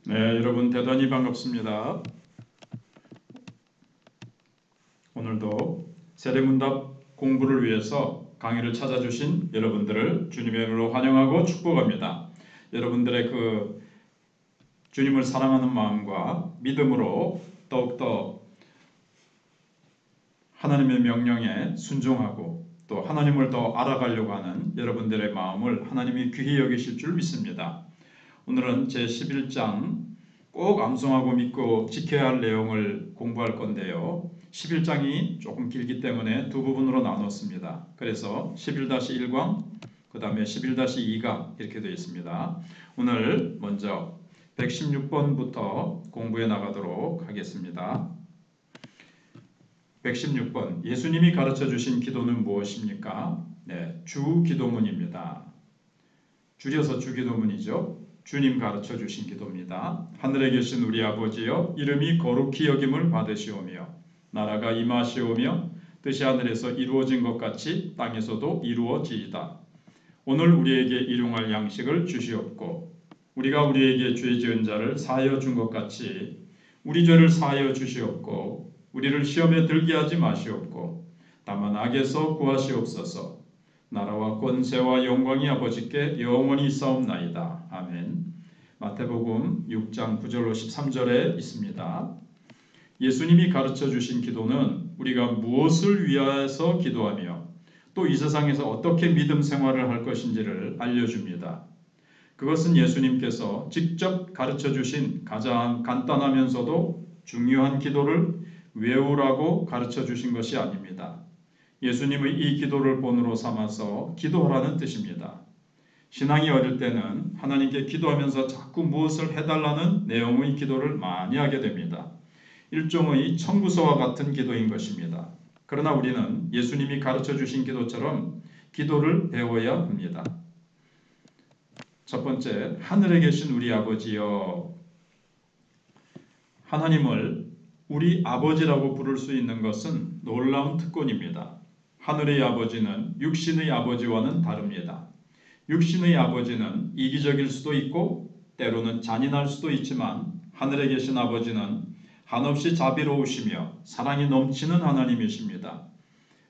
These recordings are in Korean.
네, 여러분 대단히 반갑습니다. 오늘도 세례문답 공부를 위해서 강의를 찾아주신 여러분들을 주님의 이름으로 환영하고 축복합니다. 여러분들의 그 주님을 사랑하는 마음과 믿음으로 더욱더 하나님의 명령에 순종하고 또 하나님을 더 알아가려고 하는 여러분들의 마음을 하나님이 귀히 여기실 줄 믿습니다. 오늘은 제11장 꼭 암송하고 믿고 지켜야 할 내용을 공부할 건데요. 11장이 조금 길기 때문에 두 부분으로 나눴습니다. 그래서 11-1강, 그 다음에 11-2강 이렇게 되어 있습니다. 오늘 먼저 116번부터 공부해 나가도록 하겠습니다. 116번, 예수님이 가르쳐 주신 기도는 무엇입니까? 네, 주기도문입니다. 줄여서 주기도문이죠. 주님 가르쳐 주신 기도입니다. 하늘에 계신 우리 아버지여, 이름이 거룩히 여김을 받으시오며 나라가 임하시오며 뜻이 하늘에서 이루어진 것 같이 땅에서도 이루어지이다. 오늘 우리에게 일용할 양식을 주시옵고 우리가 우리에게 죄 지은 자를 사하여 준 것 같이 우리 죄를 사하여 주시옵고 우리를 시험에 들게 하지 마시옵고 다만 악에서 구하시옵소서. 나라와 권세와 영광이 아버지께 영원히 있사옵나이다. 아멘. 마태복음 6장 9절로 13절에 있습니다. 예수님이 가르쳐 주신 기도는 우리가 무엇을 위하여서 기도하며 또 이 세상에서 어떻게 믿음 생활을 할 것인지를 알려줍니다. 그것은 예수님께서 직접 가르쳐 주신 가장 간단하면서도 중요한 기도를 외우라고 가르쳐 주신 것이 아닙니다. 예수님의 이 기도를 본으로 삼아서 기도하라는 뜻입니다. 신앙이 어릴 때는 하나님께 기도하면서 자꾸 무엇을 해달라는 내용의 기도를 많이 하게 됩니다. 일종의 청구서와 같은 기도인 것입니다. 그러나 우리는 예수님이 가르쳐 주신 기도처럼 기도를 배워야 합니다. 첫 번째, 하늘에 계신 우리 아버지여. 하나님을 우리 아버지라고 부를 수 있는 것은 놀라운 특권입니다. 하늘의 아버지는 육신의 아버지와는 다릅니다. 육신의 아버지는 이기적일 수도 있고 때로는 잔인할 수도 있지만 하늘에 계신 아버지는 한없이 자비로우시며 사랑이 넘치는 하나님이십니다.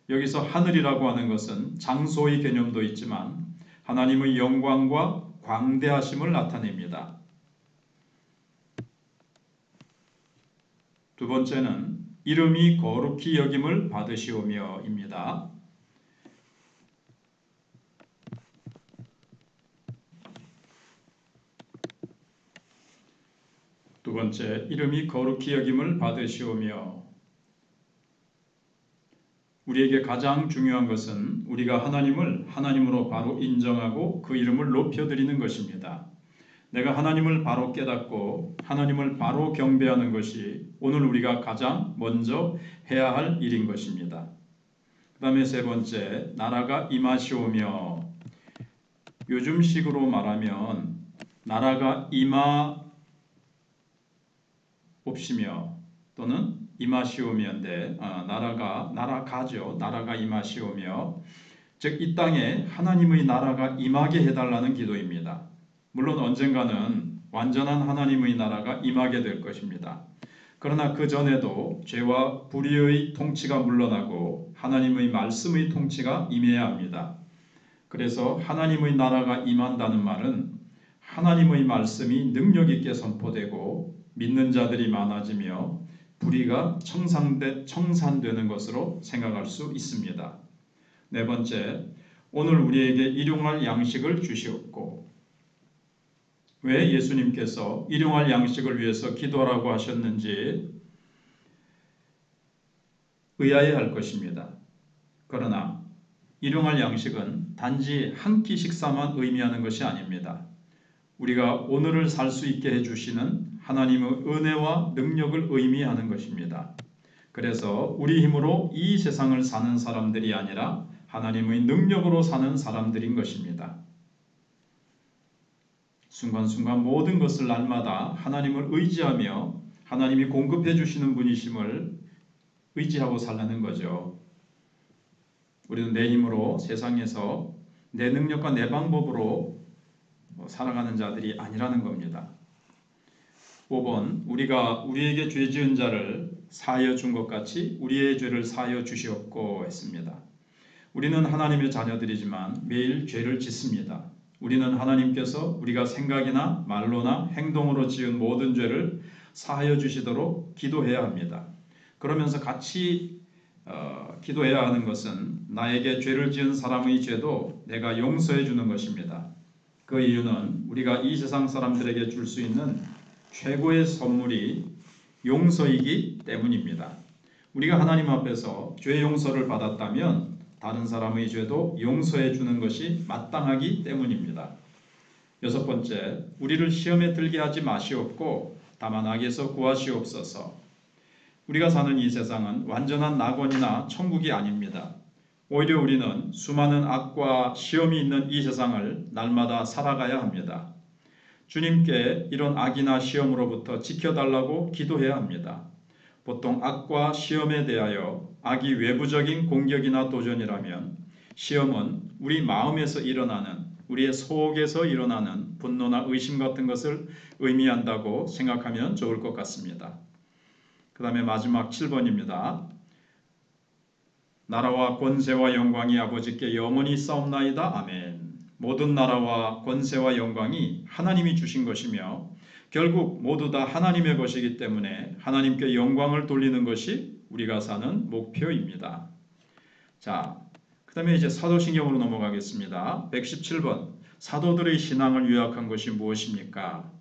여기서 하늘이라고 하는 것은 장소의 개념도 있지만 하나님의 영광과 광대하심을 나타냅니다. 두 번째는 이름이 거룩히 여김을 받으시오며 입니다. 두 번째, 이름이 거룩히 여김을 받으시오며. 우리에게 가장 중요한 것은 우리가 하나님을 하나님으로 바로 인정하고 그 이름을 높여드리는 것입니다. 내가 하나님을 바로 깨닫고 하나님을 바로 경배하는 것이 오늘 우리가 가장 먼저 해야 할 일인 것입니다. 그 다음에 세 번째, 나라가 임하시오며. 요즘식으로 말하면 나라가 임하옵시며 또는 임하시오며인데 나라가죠. 나라가 임하시오며, 즉 이 땅에 하나님의 나라가 임하게 해달라는 기도입니다. 물론 언젠가는 완전한 하나님의 나라가 임하게 될 것입니다. 그러나 그 전에도 죄와 불의의 통치가 물러나고 하나님의 말씀의 통치가 임해야 합니다. 그래서 하나님의 나라가 임한다는 말은 하나님의 말씀이 능력 있게 선포되고 믿는 자들이 많아지며 불의가 청산되는 것으로 생각할 수 있습니다. 네 번째, 오늘 우리에게 일용할 양식을 주시옵고. 왜 예수님께서 일용할 양식을 위해서 기도하라고 하셨는지 의아해 할 것입니다. 그러나 일용할 양식은 단지 한 끼 식사만 의미하는 것이 아닙니다. 우리가 오늘을 살 수 있게 해주시는 하나님의 은혜와 능력을 의미하는 것입니다. 그래서 우리 힘으로 이 세상을 사는 사람들이 아니라 하나님의 능력으로 사는 사람들인 것입니다. 순간순간 모든 것을 날마다 하나님을 의지하며 하나님이 공급해 주시는 분이심을 의지하고 살라는 거죠. 우리는 내 힘으로 세상에서 내 능력과 내 방법으로 살아가는 자들이 아니라는 겁니다. 5번 우리가 우리에게 죄 지은 자를 사하여 준 것 같이 우리의 죄를 사하여 주시옵고 했습니다. 우리는 하나님의 자녀들이지만 매일 죄를 짓습니다. 우리는 하나님께서 우리가 생각이나 말로나 행동으로 지은 모든 죄를 사하여 주시도록 기도해야 합니다. 그러면서 같이 기도해야 하는 것은 나에게 죄를 지은 사람의 죄도 내가 용서해 주는 것입니다. 그 이유는 우리가 이 세상 사람들에게 줄 수 있는 최고의 선물이 용서이기 때문입니다. 우리가 하나님 앞에서 죄 용서를 받았다면 다른 사람의 죄도 용서해 주는 것이 마땅하기 때문입니다. 6번째, 우리를 시험에 들게 하지 마시옵고 다만 악에서 구하시옵소서. 우리가 사는 이 세상은 완전한 낙원이나 천국이 아닙니다. 오히려 우리는 수많은 악과 시험이 있는 이 세상을 날마다 살아가야 합니다. 주님께 이런 악이나 시험으로부터 지켜달라고 기도해야 합니다. 보통 악과 시험에 대하여 악이 외부적인 공격이나 도전이라면 시험은 우리 마음에서 일어나는, 우리의 속에서 일어나는 분노나 의심 같은 것을 의미한다고 생각하면 좋을 것 같습니다. 그 다음에 마지막 7번입니다. 나라와 권세와 영광이 아버지께 영원히 싸움나이다. 아멘. 모든 나라와 권세와 영광이 하나님이 주신 것이며 결국 모두 다 하나님의 것이기 때문에 하나님께 영광을 돌리는 것이 우리가 사는 목표입니다. 자, 그 다음에 이제 사도신경으로 넘어가겠습니다. 117번 사도들의 신앙을 요약한 것이 무엇입니까?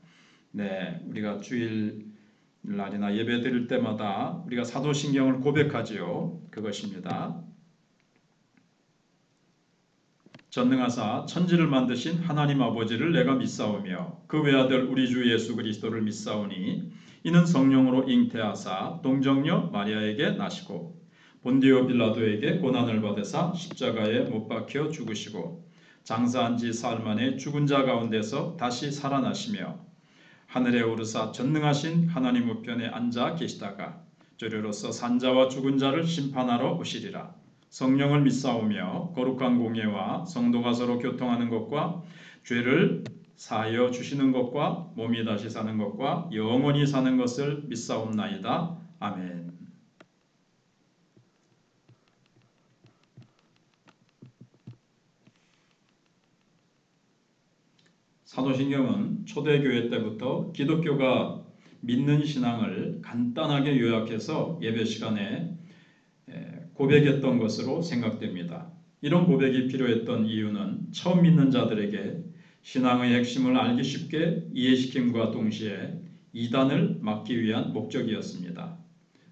네, 우리가 주일날이나 예배 드릴 때마다 우리가 사도신경을 고백하지요. 그것입니다. 전능하사 천지를 만드신 하나님 아버지를 내가 믿사오며 그 외아들 우리 주 예수 그리스도를 믿사오니 이는 성령으로 잉태하사 동정녀 마리아에게 나시고 본디오 빌라도에게 고난을 받으사 십자가에 못 박혀 죽으시고 장사한 지 사흘 만에 죽은 자 가운데서 다시 살아나시며 하늘에 오르사 전능하신 하나님 우편에 앉아 계시다가 저리로서 산자와 죽은 자를 심판하러 오시리라. 성령을 믿사오며 거룩한 공예와 성도가 서로 교통하는 것과 죄를 사하여 주시는 것과 몸이 다시 사는 것과 영원히 사는 것을 믿사옵나이다. 아멘. 사도신경은 초대교회 때부터 기독교가 믿는 신앙을 간단하게 요약해서 예배 시간에 고백했던 것으로 생각됩니다. 이런 고백이 필요했던 이유는 처음 믿는 자들에게 신앙의 핵심을 알기 쉽게 이해시킴과 동시에 이단을 막기 위한 목적이었습니다.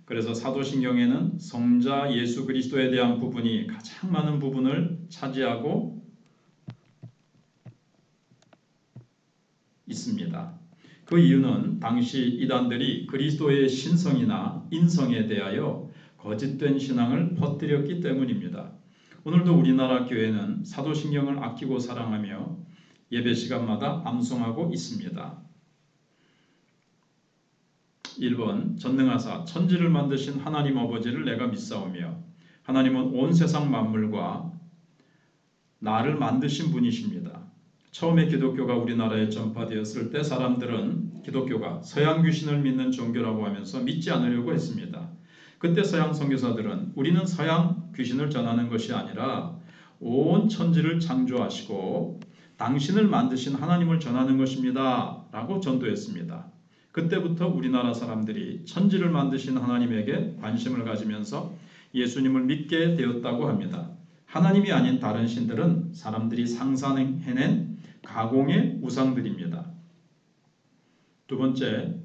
그래서 사도신경에는 성자 예수 그리스도에 대한 부분이 가장 많은 부분을 차지하고 있습니다. 그 이유는 당시 이단들이 그리스도의 신성이나 인성에 대하여 거짓된 신앙을 퍼뜨렸기 때문입니다. 오늘도 우리나라 교회는 사도신경을 아끼고 사랑하며 예배 시간마다 암송하고 있습니다. 1번 전능하사 천지를 만드신 하나님 아버지를 내가 믿사오며 하나님은 온 세상 만물과 나를 만드신 분이십니다. 처음에 기독교가 우리나라에 전파되었을 때 사람들은 기독교가 서양 귀신을 믿는 종교라고 하면서 믿지 않으려고 했습니다. 그때 서양 선교사들은 우리는 서양 귀신을 전하는 것이 아니라 온 천지를 창조하시고 당신을 만드신 하나님을 전하는 것입니다. 라고 전도했습니다. 그때부터 우리나라 사람들이 천지를 만드신 하나님에게 관심을 가지면서 예수님을 믿게 되었다고 합니다. 하나님이 아닌 다른 신들은 사람들이 상상해낸 가공의 우상들입니다. 두 번째,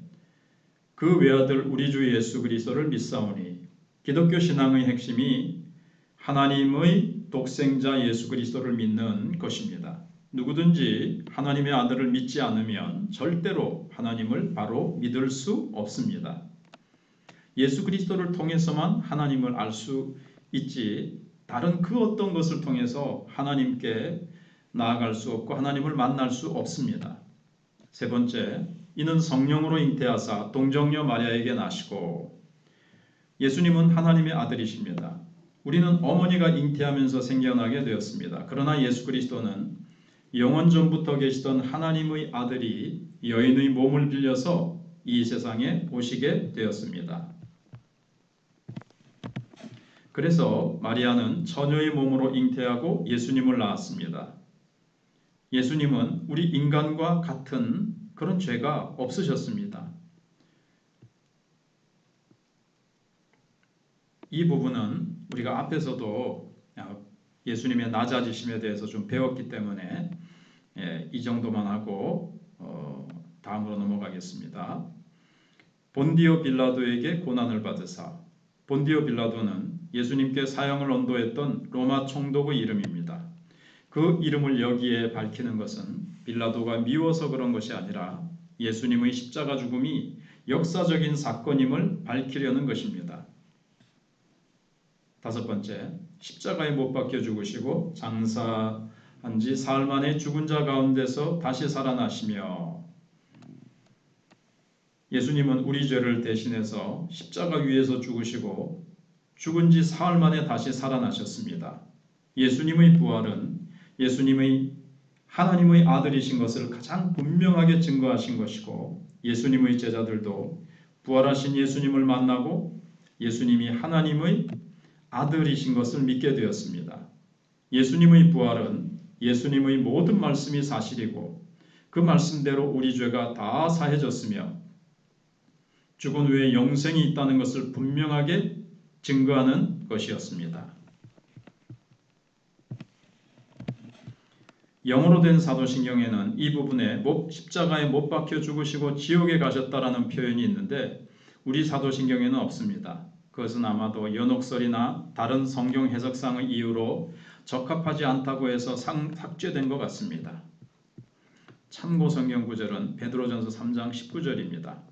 그 외아들 우리 주 예수 그리스도를 믿사오니 기독교 신앙의 핵심이 하나님의 독생자 예수 그리스도를 믿는 것입니다. 누구든지 하나님의 아들을 믿지 않으면 절대로 하나님을 바로 믿을 수 없습니다. 예수 그리스도를 통해서만 하나님을 알 수 있지 다른 그 어떤 것을 통해서 하나님께 나아갈 수 없고 하나님을 만날 수 없습니다. 세 번째, 이는 성령으로 잉태하사 동정녀 마리아에게 나시고 예수님은 하나님의 아들이십니다. 우리는 어머니가 잉태하면서 생겨나게 되었습니다. 그러나 예수 그리스도는 영원 전부터 계시던 하나님의 아들이 여인의 몸을 빌려서 이 세상에 오시게 되었습니다. 그래서 마리아는 처녀의 몸으로 잉태하고 예수님을 낳았습니다. 예수님은 우리 인간과 같은 그런 죄가 없으셨습니다. 이 부분은 우리가 앞에서도 예수님의 낮아지심에 대해서 좀 배웠기 때문에 이 정도만 하고 다음으로 넘어가겠습니다. 본디오 빌라도에게 고난을 받으사. 본디오 빌라도는 예수님께 사형을 언도했던 로마 총독의 이름입니다. 그 이름을 여기에 밝히는 것은 빌라도가 미워서 그런 것이 아니라 예수님의 십자가 죽음이 역사적인 사건임을 밝히려는 것입니다. 다섯 번째, 십자가에 못 박혀 죽으시고 장사한 지 사흘 만에 죽은 자 가운데서 다시 살아나시며. 예수님은 우리 죄를 대신해서 십자가 위에서 죽으시고 죽은 지 사흘 만에 다시 살아나셨습니다. 예수님의 부활은 예수님의 하나님의 아들이신 것을 가장 분명하게 증거하신 것이고, 예수님의 제자들도 부활하신 예수님을 만나고 예수님이 하나님의 아들이신 것을 믿게 되었습니다. 예수님의 부활은 예수님의 모든 말씀이 사실이고 그 말씀대로 우리 죄가 다 사해졌으며 죽은 후에 영생이 있다는 것을 분명하게 증거하는 것이었습니다. 영어로 된 사도신경에는 이 부분에 십자가에 못 박혀 죽으시고 지옥에 가셨다라는 표현이 있는데 우리 사도신경에는 없습니다. 그것은 아마도 연옥설이나 다른 성경 해석상의 이유로 적합하지 않다고 해서 삭제된 것 같습니다. 참고 성경 구절은 베드로전서 3장 19절입니다.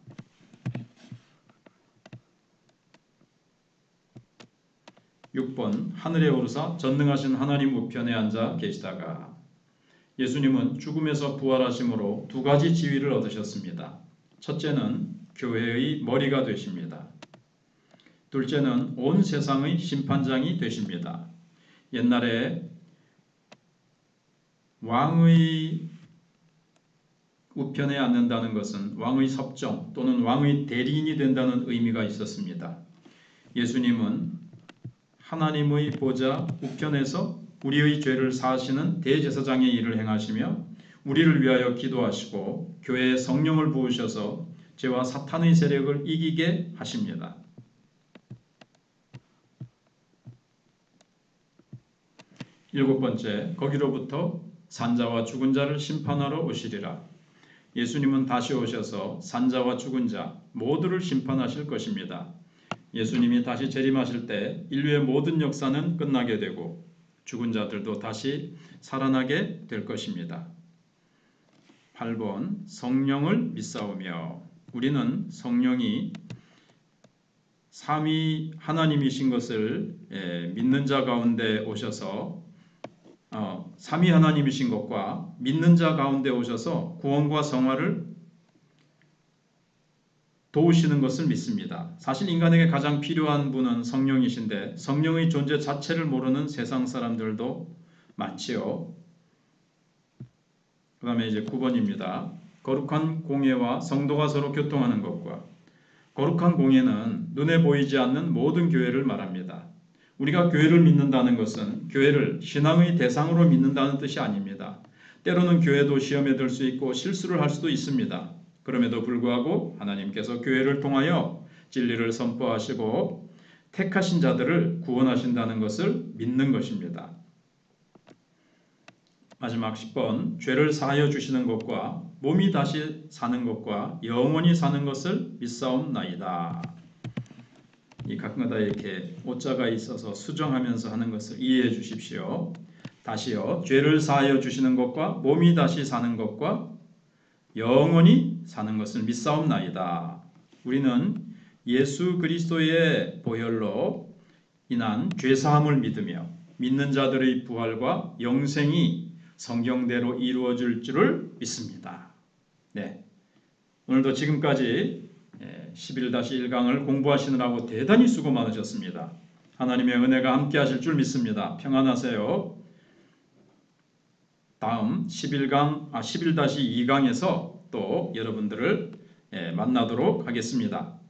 6번 하늘에 오르사 전능하신 하나님 우편에 앉아 계시다가. 예수님은 죽음에서 부활하심으로 두 가지 지위를 얻으셨습니다. 첫째는 교회의 머리가 되십니다. 둘째는 온 세상의 심판장이 되십니다. 옛날에 왕의 우편에 앉는다는 것은 왕의 섭정 또는 왕의 대리인이 된다는 의미가 있었습니다. 예수님은 하나님의 보좌 우편에서 우리의 죄를 사하시는 대제사장의 일을 행하시며 우리를 위하여 기도하시고 교회에 성령을 부으셔서 죄와 사탄의 세력을 이기게 하십니다. 일곱 번째, 거기로부터 산자와 죽은 자를 심판하러 오시리라. 예수님은 다시 오셔서 산자와 죽은 자 모두를 심판하실 것입니다. 예수님이 다시 재림하실 때 인류의 모든 역사는 끝나게 되고 죽은 자들도 다시 살아나게 될 것입니다. 8번 성령을 믿사오며. 우리는 성령이 삼위 하나님이신 것을 믿는 자 가운데 오셔서 삼위 하나님이신 것과 믿는 자 가운데 오셔서 구원과 성화를 도우시는 것을 믿습니다. 사실 인간에게 가장 필요한 분은 성령이신데 성령의 존재 자체를 모르는 세상 사람들도 많지요. 그 다음에 이제 9번입니다. 거룩한 공예와 성도가 서로 교통하는 것과. 거룩한 공예는 눈에 보이지 않는 모든 교회를 말합니다. 우리가 교회를 믿는다는 것은 교회를 신앙의 대상으로 믿는다는 뜻이 아닙니다. 때로는 교회도 시험에 들 수 있고 실수를 할 수도 있습니다. 그럼에도 불구하고 하나님께서 교회를 통하여 진리를 선포하시고 택하신 자들을 구원하신다는 것을 믿는 것입니다. 마지막 10번 죄를 사하여 주시는 것과 몸이 다시 사는 것과 영원히 사는 것을 믿사옵나이다. 이 가끔가다 이렇게 오자가 있어서 수정하면서 하는 것을 이해해 주십시오. 다시요. 죄를 사하여 주시는 것과 몸이 다시 사는 것과 영원히 사는 것을 믿사옵나이다. 우리는 예수 그리스도의 보혈로 인한 죄사함을 믿으며 믿는 자들의 부활과 영생이 성경대로 이루어질 줄을 믿습니다. 네, 오늘도 지금까지 11-1강을 공부하시느라고 대단히 수고 많으셨습니다. 하나님의 은혜가 함께 하실 줄 믿습니다. 평안하세요. 다음 11-2강에서 또 여러분들을 만나도록 하겠습니다.